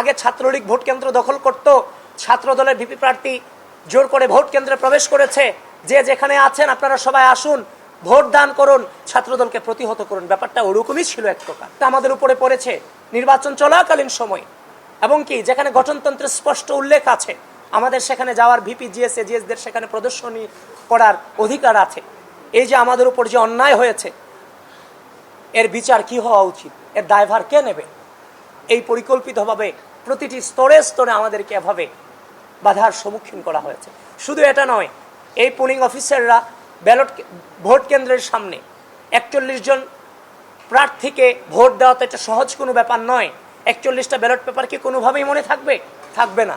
আগে ছাত্রলীগ ভোট কেন্দ্র দখল করত, ছাত্র দলের ভিপি প্রার্থী জোর করে ভোট কেন্দ্রে প্রবেশ করেছে, যে যেখানে আছেন আপনারা সবাই আসুন, ভোট দান করুন, ছাত্রদলকে প্রতিহত করুন। ব্যাপারটা ওরকমই ছিল এক প্রকার। আমাদের উপরে পড়েছে নির্বাচন চলাকালীন সময়, এবং কি যেখানে গঠনতন্ত্রের স্পষ্ট উল্লেখ আছে আমাদের সেখানে যাওয়ার, ভিপি জিএস এজিএসদের সেখানে প্রদর্শনী করার অধিকার আছে। এই যে আমাদের উপর যে অন্যায় হয়েছে, এর বিচার কি হওয়া উচিত, এর দায়ভার কে নেবে? এই পরিকল্পিতভাবে প্রতিটি স্তরে স্তরে আমাদেরকে এভাবে বাধার সম্মুখীন করা হয়েছে। শুধু এটা নয়, এই পোলিং অফিসাররা ভোট কেন্দ্রের সামনে 41 জন প্রার্থীকে ভোট দেওয়া তো এটা সহজ কোনো ব্যাপার নয়। 41টা ব্যালট পেপার কি কোনোভাবেই মনে থাকবে না।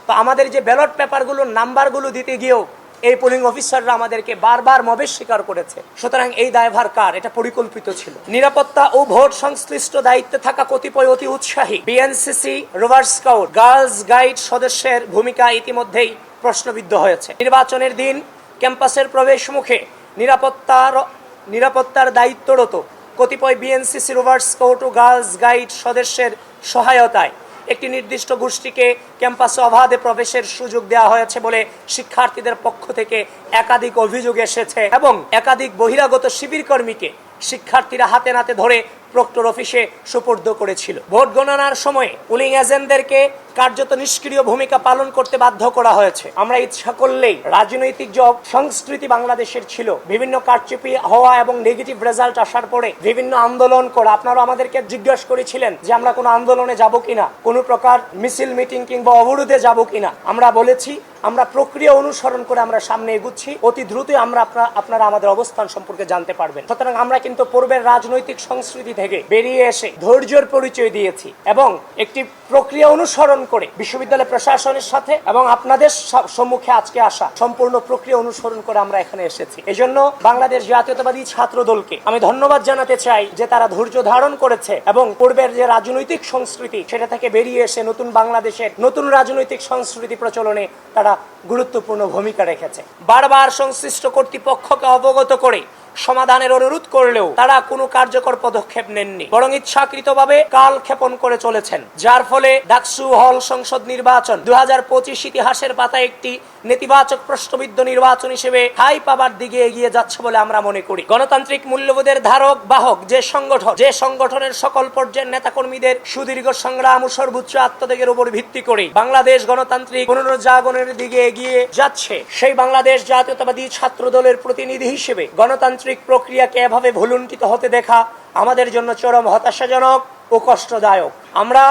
তো আমাদের যে ব্যালট পেপারগুলোর নাম্বারগুলো দিতে গিয়েও এই পোলিং অফিসাররা আমাদেরকে বারবার মবেশ স্বীকার করেছে। সুতরাং এই দায়ভার কার? এটা পরিকল্পিত ছিল। নিরাপত্তা ও ভোট সংশ্লিষ্ট দায়িত্বে থাকা কতিপয় অতি উৎসাহী BNCC, rover scout, girls guide সদস্যের ভূমিকা ইতিমধ্যেই প্রশ্নবিদ্ধ হয়েছে। নির্বাচনের দিন ক্যাম্পাসের প্রবেশ মুখে নিরাপত্তার দায়িত্বরত কতিপয় বিএনসিসি, রোভার স্কাউট ও গার্লস গাইড সদস্যের সহায়তায় একটি নির্দিষ্ট গোষ্ঠীকে ক্যাম্পাসে অবাধে প্রবেশের সুযোগ দেওয়া হয়েছে বলে শিক্ষার্থীদের পক্ষ থেকে একাধিক অভিযোগ এসেছে, এবং একাধিক বহিরাগত শিবির কর্মীকে শিক্ষার্থীরা হাতে নাতে ধরে প্রক্টর অফিসে সুপর্দ করেছিল। ভোট গণনার সময় পুলিং এজেন্টদেরকে কার্যত নিষ্ক্রিয় ভূমিকা পালন করতে বাধ্য করা হয়েছে। আমরা ইচ্ছা করলেই রাজনৈতিক যে সংস্কৃতি বাংলাদেশের ছিল, বিভিন্ন কারচুপি হওয়া এবং নেগেটিভ রেজাল্ট আসার পরে বিভিন্ন আন্দোলন করা, আপনারা আমাদেরকে জিজ্ঞাসা করেছিলেন যে আমরা কোনো আন্দোলনে যাব কিনা, কোনো প্রকার মিছিল মিটিং কিংবা অবরোধে যাব কিনা। আমরা বলেছি আমরা প্রক্রিয়া অনুসরণ করে আমরা সামনে এগুচ্ছি, অতি দ্রুতই আপনারা আমাদের অবস্থান সম্পর্কে জানতে পারবেন। সুতরাং আমরা কিন্তু পূর্বের রাজনৈতিক সংস্কৃতি থেকে বেরিয়ে এসে ধৈর্যের পরিচয় দিয়েছি এবং একটি প্রক্রিয়া অনুসরণ করে বিশ্ববিদ্যালয় প্রশাসনের সাথে এবং আপনাদের সম্মুখে আজকে আসা সম্পূর্ণ প্রক্রিয়া অনুসরণ করে আমরা এখানে এসেছি। এজন্য বাংলাদেশ জাতীয়তাবাদী ছাত্র দলকে আমি ধন্যবাদ জানাতে চাই যে তারা ধৈর্য ধারণ করেছে এবং পূর্বের যে রাজনৈতিক সংস্কৃতি সেটা থেকে বেরিয়ে এসে নতুন বাংলাদেশের নতুন রাজনৈতিক সংস্কৃতি প্রচলনে তারা গুরুত্বপূর্ণ ভূমিকা রেখেছে। বারবার সংশ্লিষ্ট কর্তৃপক্ষকে অবগত করে সমাধানের অনুরোধ করলেও তারা কোনো কার্যকর পদক্ষেপ নেননি, বরং ইচ্ছাকৃতভাবে কালক্ষেপণ করে চলেছেন, যার ফলে ডাকসু হল সংসদ নির্বাচন 2025 ইতিহাসের পাতায় একটি নেতিবাচক প্রশ্নবিদ্ধ নির্বাচন হিসেবে ঠাঁই পাবার দিকে এগিয়ে যাচ্ছে বলে আমরা মনে করি। গণতান্ত্রিক মূল্যবোধের ধারক বাহক যে সংগঠনের সকল পর্যায়ের নেতাকর্মীদের সুদীর্ঘ সংগ্রাম ও সর্বোচ্চ আত্মত্যাগের উপর ভিত্তি করে বাংলাদেশ গণতান্ত্রিক পুনরুজ্জাগরণের দিকে এগিয়ে যাচ্ছে, সেই বাংলাদেশ জাতীয়তাবাদী ছাত্র দলের প্রতিনিধি হিসেবে গণতান্ত্রিক প্রক্রিয়াকে এভাবে ভুলুণ্ঠিত হতে দেখা আমাদের জন্য চরম হতাশাজনক ও কষ্টদায়ক। আমরা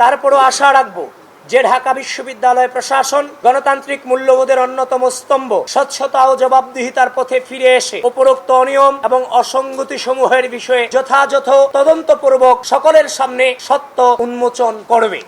তারপরও আশা রাখবো যে ঢাকা বিশ্ববিদ্যালয় প্রশাসন গণতান্ত্রিক মূল্যবোধের অন্যতম স্তম্ভ স্বচ্ছতা ও জবাবদিহিতার পথে ফিরে এসে উপরোক্ত অনিয়ম এবং অসঙ্গতি সমূহের বিষয়ে যথাযথ তদন্তপূর্বক সকলের সামনে সত্য উন্মোচন করবে।